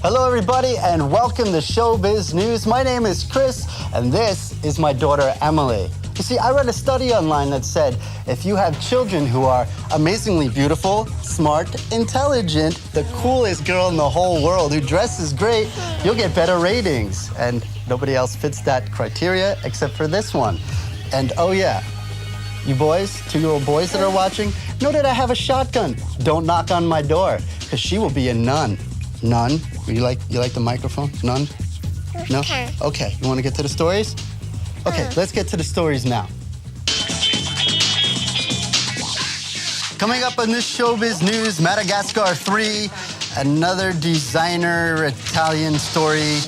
Hello, everybody, and welcome to Showbiz News. My name is Chris, and this is my daughter, Emily. You see, I read a study online that said if you have children who are amazingly beautiful, smart, intelligent, the coolest girl in the whole world, who dresses great, you'll get better ratings. And nobody else fits that criteria except for this one. And oh yeah, you boys, 2-year-old boys that are watching, know that I have a shotgun. Don't knock on my door, because she will be a nun. Nun? You like the microphone? Nun? No? Okay, you want to get to the stories? Okay, let's get to the stories now. Coming up on this Showbiz News, Madagascar 3, another designer Italian story.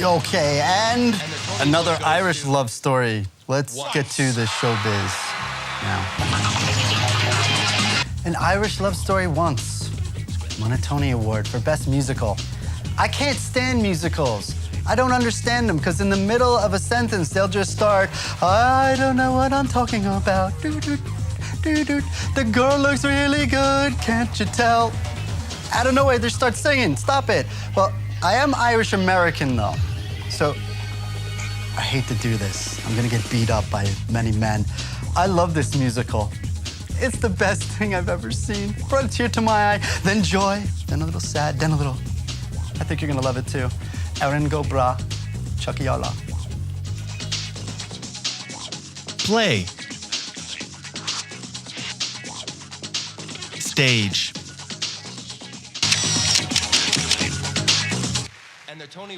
Okay, and another Irish love story. Let's get to the Showbiz now. An Irish love story once won a Tony Award for Best Musical. I can't stand musicals. I don't understand them because in the middle of a sentence, they'll just start, I don't know what I'm talking about. The girl looks really good, can't you tell? Out of nowhere, they start singing. Stop it. Well, I am Irish American though, so I hate to do this. I'm gonna get beat up by many men. I love this musical. It's the best thing I've ever seen. Brought a tear to my eye, then joy, then a little sad, then a little, I think you're gonna love it too. Erin go bra, Chucky Allah. Play. Stage.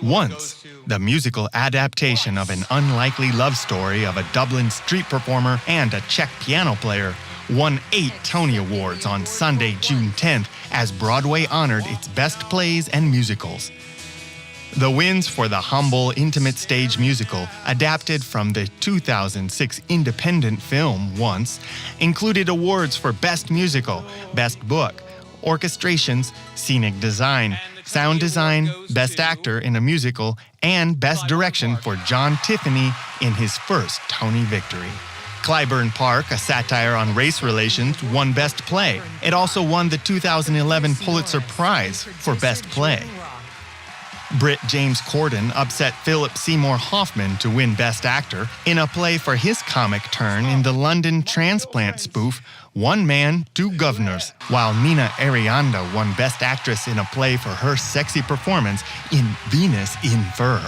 Once, the musical adaptation of an unlikely love story of a Dublin street performer and a Czech piano player won 8 Tony Awards on Sunday, June 10th, as Broadway honored its best plays and musicals. The wins for the humble, intimate stage musical, adapted from the 2006 independent film Once, included awards for Best Musical, Best Book, Orchestrations, Scenic Design, Sound Design, Best Actor in a Musical, and Best Direction for John Tiffany in his first Tony victory. Clybourne Park, a satire on race relations, won Best Play. It also won the 2011 Pulitzer Prize for Best Play. Britt James Corden upset Philip Seymour Hoffman to win Best Actor in a play for his comic turn in the London transplant spoof One Man, Two Governors, while Nina Arianda won Best Actress in a play for her sexy performance in Venus in Fur.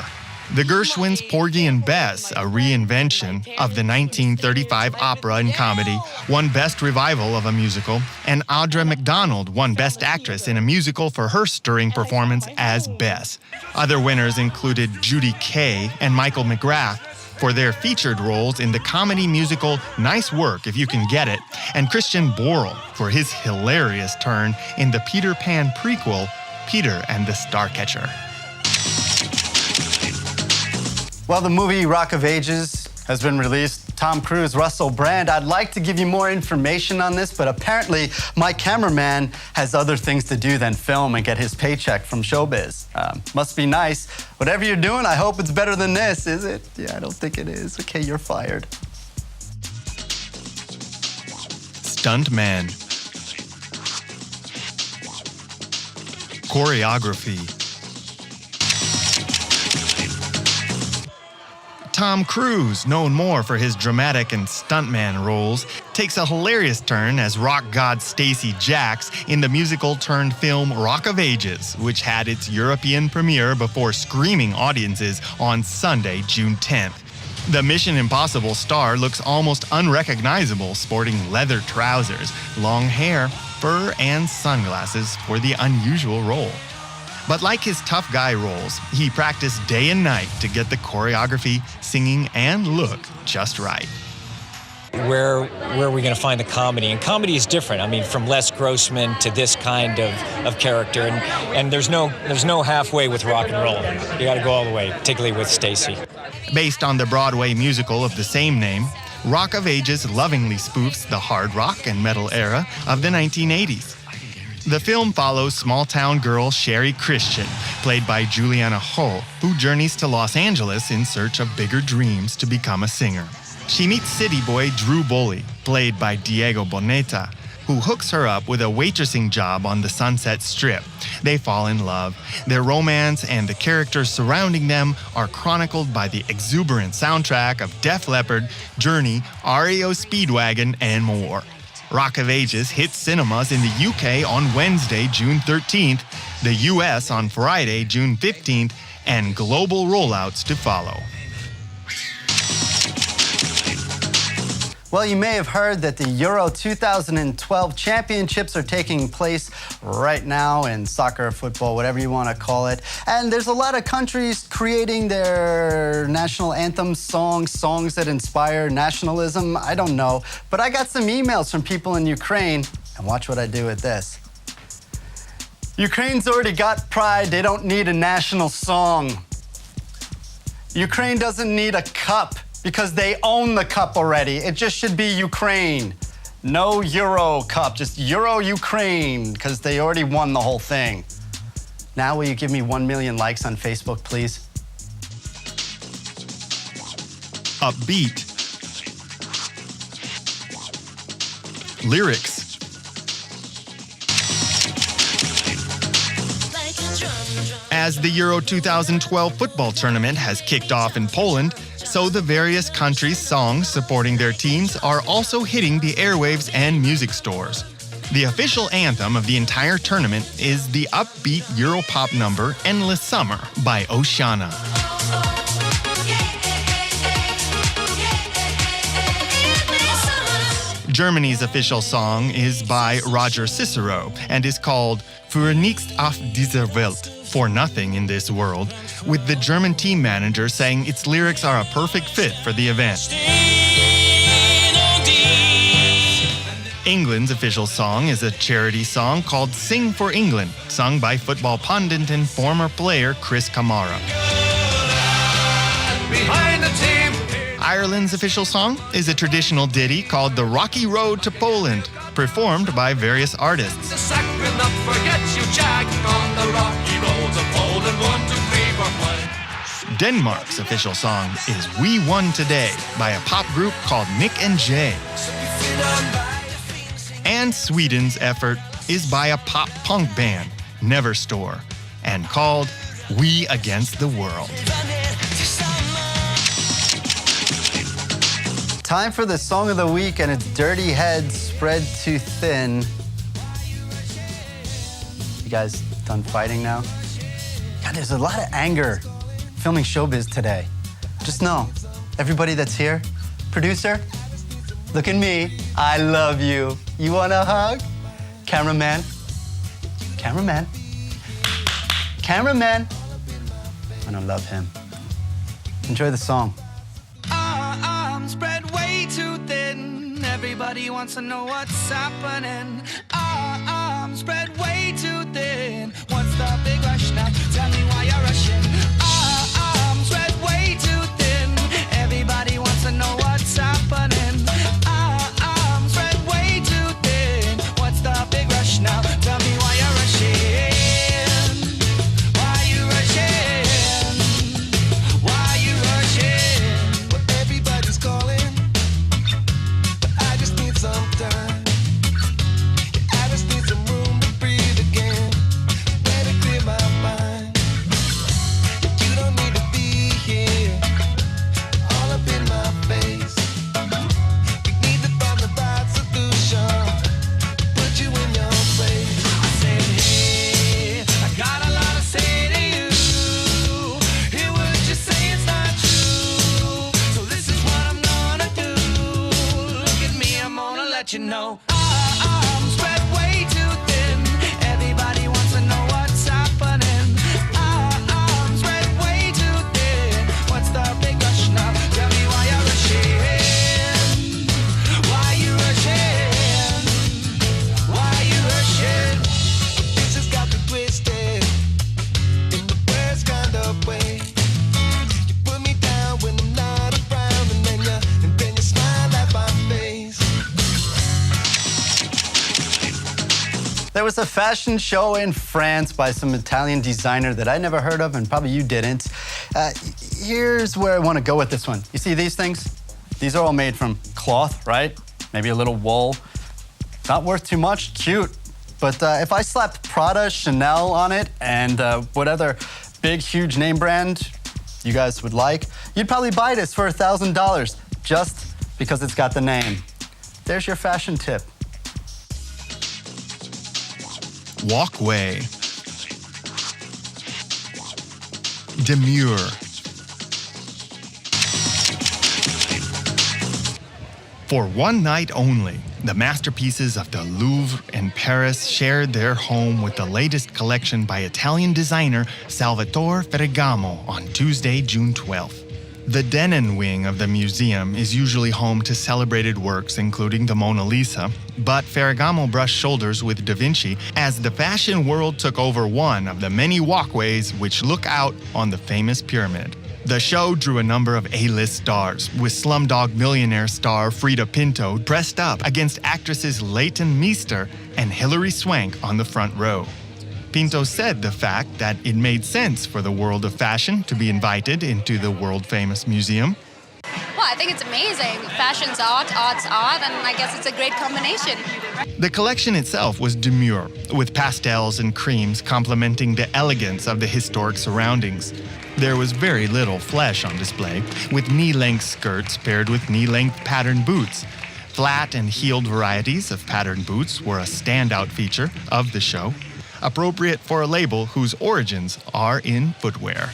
The Gershwins' Porgy and Bess, a reinvention of the 1935 opera and comedy, won Best Revival of a Musical, and Audra McDonald won Best Actress in a Musical for her stirring performance as Bess. Other winners included Judy Kaye and Michael McGrath for their featured roles in the comedy musical Nice Work If You Can Get It, and Christian Borle for his hilarious turn in the Peter Pan prequel, Peter and the Starcatcher. Well, the movie Rock of Ages has been released. Tom Cruise, Russell Brand. I'd like to give you more information on this, but apparently my cameraman has other things to do than film and get his paycheck from Showbiz. Must be nice. Whatever you're doing, I hope it's better than this, is it? Yeah, I don't think it is. Okay, you're fired. Stuntman. Choreography. Tom Cruise, known more for his dramatic and stuntman roles, takes a hilarious turn as rock god Stacey Jacks in the musical-turned-film Rock of Ages, which had its European premiere before screaming audiences on Sunday, June 10th. The Mission Impossible star looks almost unrecognizable, sporting leather trousers, long hair, fur, and sunglasses for the unusual role. But like his tough guy roles, he practiced day and night to get the choreography, singing, and look just right. Where are we going to find the comedy? And comedy is different. I mean, from Les Grossman to this kind of character, and there's no halfway with rock and roll. You got to go all the way, particularly with Stacey. Based on the Broadway musical of the same name, Rock of Ages lovingly spoofs the hard rock and metal era of the 1980s. The film follows small-town girl Sherry Christian, played by Juliana Ho, who journeys to Los Angeles in search of bigger dreams to become a singer. She meets city boy Drew Boley, played by Diego Boneta, who hooks her up with a waitressing job on the Sunset Strip. They fall in love. Their romance and the characters surrounding them are chronicled by the exuberant soundtrack of Def Leppard, Journey, REO Speedwagon, and more. Rock of Ages hits cinemas in the UK on Wednesday, June 13th, the US on Friday, June 15th, and global rollouts to follow. Well, you may have heard that the Euro 2012 championships are taking place right now in soccer, football, whatever you want to call it. And there's a lot of countries creating their national anthem songs that inspire nationalism. I don't know. But I got some emails from people in Ukraine, and watch what I do with this. Ukraine's already got pride. They don't need a national song. Ukraine doesn't need a cup, because they own the cup already. It just should be Ukraine. No Euro Cup, just Euro Ukraine, because they already won the whole thing. Now will you give me 1 million likes on Facebook, please? Upbeat. Lyrics. As the Euro 2012 football tournament has kicked off in Poland, so the various countries' songs supporting their teams are also hitting the airwaves and music stores. The official anthem of the entire tournament is the upbeat Europop number Endless Summer by Oshana. Germany's official song is by Roger Cicero and is called Für nichts auf dieser Welt, for nothing in this world, with the German team manager saying its lyrics are a perfect fit for the event. England's official song is a charity song called Sing for England, sung by football pundit and former player Chris Kamara. Ireland's official song is a traditional ditty called The Rocky Road to Poland, performed by various artists. Denmark's official song is We Won Today by a pop group called Nick and Jay. And Sweden's effort is by a pop-punk band, Neverstore, and called We Against the World. Time for the song of the week, and it's Dirty Heads Spread Too Thin. You guys done fighting now? God, there's a lot of anger filming Showbiz today. Just know, everybody that's here, producer, look at me. I love you. You want a hug? Cameraman. Cameraman. Cameraman. I don't love him. Enjoy the song. Spread way too thin. Everybody wants to know what's happening. I'm spread way too thin. What's the big rush now? Tell me why you're rushing. I'm spread way too thin. Everybody wants to know what's happening. I'm spread way too thin. What's the big rush now? Tell me why you're rushing. Why you rushing? Why you rushing? Well, everybody's calling, but I just need some time. I just need some room to breathe again. Better clear my mind. You don't need to be here, all up in my face. We need to find the right solution, put you in your place. I said, hey, I got a lot to say to you. Hear what you say, it's not true. So this is what I'm gonna do. Look at me, I'm gonna let you know. I'm spread way too thin. Everybody wants to know what's happening. I'm spread way too thin. What's the big rush now? Tell me why you're rushing. Why you rushing? Why you rushing? This has got me twisted in the worst kind of way. You put me down when I'm not around, and then you smile at my face. There was a fashion show in France by some Italian designer that I never heard of, and probably you didn't. Here's where I want to go with this one. You see these things? These are all made from cloth, right? Maybe a little wool. Not worth too much, cute. But if I slapped Prada, Chanel on it, and what other big, huge name brand you guys would like, you'd probably buy this for $1,000 just because it's got the name. There's your fashion tip. Walkway. Demure. For one night only, the masterpieces of the Louvre in Paris shared their home with the latest collection by Italian designer Salvatore Ferragamo on Tuesday, June 12th. The Denon wing of the museum is usually home to celebrated works including the Mona Lisa, but Ferragamo brushed shoulders with Da Vinci as the fashion world took over one of the many walkways which look out on the famous pyramid. The show drew a number of A-list stars, with Slumdog Millionaire star Frida Pinto pressed up against actresses Leighton Meester and Hilary Swank on the front row. Pinto said the fact that it made sense for the world of fashion to be invited into the world-famous museum. Well, I think it's amazing. Fashion's art, art's art, and I guess it's a great combination. The collection itself was demure, with pastels and creams complementing the elegance of the historic surroundings. There was very little flesh on display, with knee-length skirts paired with knee-length patterned boots. Flat and heeled varieties of patterned boots were a standout feature of the show, appropriate for a label whose origins are in footwear.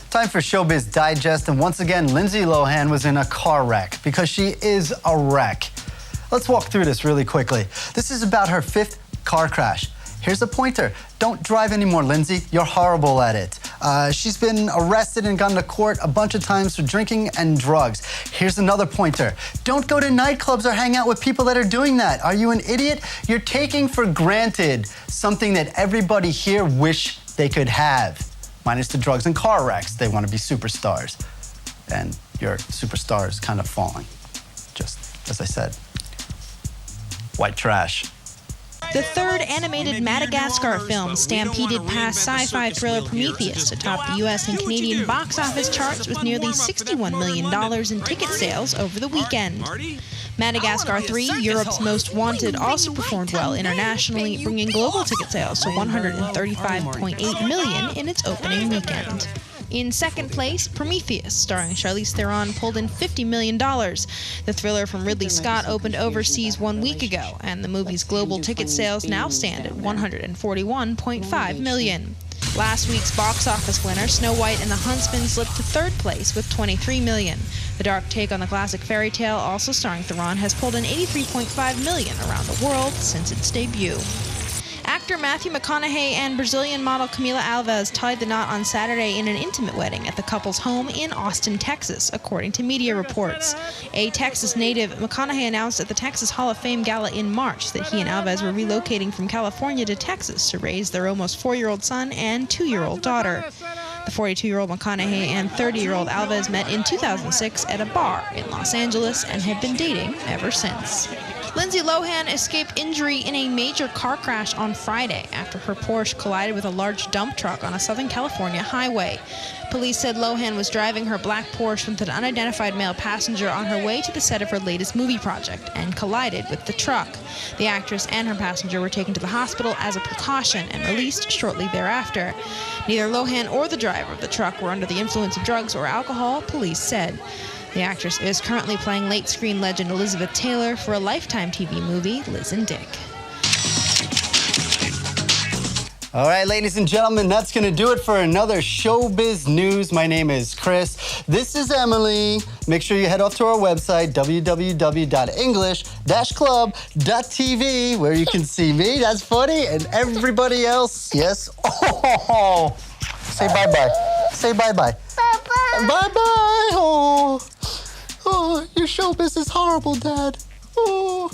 Time for Showbiz Digest, and once again, Lindsay Lohan was in a car wreck because she is a wreck. Let's walk through this really quickly. This is about her 5th car crash. Here's a pointer. Don't drive anymore, Lindsay. You're horrible at it. She's been arrested and gone to court a bunch of times for drinking and drugs. Here's another pointer. Don't go to nightclubs or hang out with people that are doing that. Are you an idiot? You're taking for granted something that everybody here wish they could have. Minus the drugs and car wrecks. They want to be superstars. And your superstar is kind of falling. Just as I said. White trash. The third animated Madagascar film stampeded past sci-fi thriller Prometheus to top the U.S. and Canadian box office charts with nearly $61 million in ticket sales over the weekend. Madagascar 3, Europe's Most Wanted, also performed well internationally, bringing global ticket sales to $135.8 million in its opening weekend. In second place, Prometheus, starring Charlize Theron, pulled in $50 million. The thriller from Ridley Scott opened overseas 1 week ago, and the movie's global ticket sales now stand at $141.5 million. Last week's box office winner, Snow White and the Huntsman, slipped to third place with $23 million. The dark take on the classic fairy tale, also starring Theron, has pulled in $83.5 million around the world since its debut. Actor Matthew McConaughey and Brazilian model Camila Alves tied the knot on Saturday in an intimate wedding at the couple's home in Austin, Texas, according to media reports. A Texas native, McConaughey announced at the Texas Hall of Fame Gala in March that he and Alves were relocating from California to Texas to raise their almost 4-year-old son and 2-year-old daughter. The 42-year-old McConaughey and 30-year-old Alves met in 2006 at a bar in Los Angeles and have been dating ever since. Lindsay Lohan escaped injury in a major car crash on Friday after her Porsche collided with a large dump truck on a Southern California highway. Police said Lohan was driving her black Porsche with an unidentified male passenger on her way to the set of her latest movie project and collided with the truck. The actress and her passenger were taken to the hospital as a precaution and released shortly thereafter. Neither Lohan or the driver of the truck were under the influence of drugs or alcohol, police said. The actress is currently playing late screen legend Elizabeth Taylor for a Lifetime TV movie, Liz and Dick. All right, ladies and gentlemen, that's going to do it for another Showbiz News. My name is Chris. This is Emily. Make sure you head off to our website, www.english-club.tv, where you can see me, that's funny, and everybody else. Yes. Oh, say bye-bye. Say bye-bye. Bye-bye. Bye-bye. Oh, your Showbiz is horrible, Dad. Oh.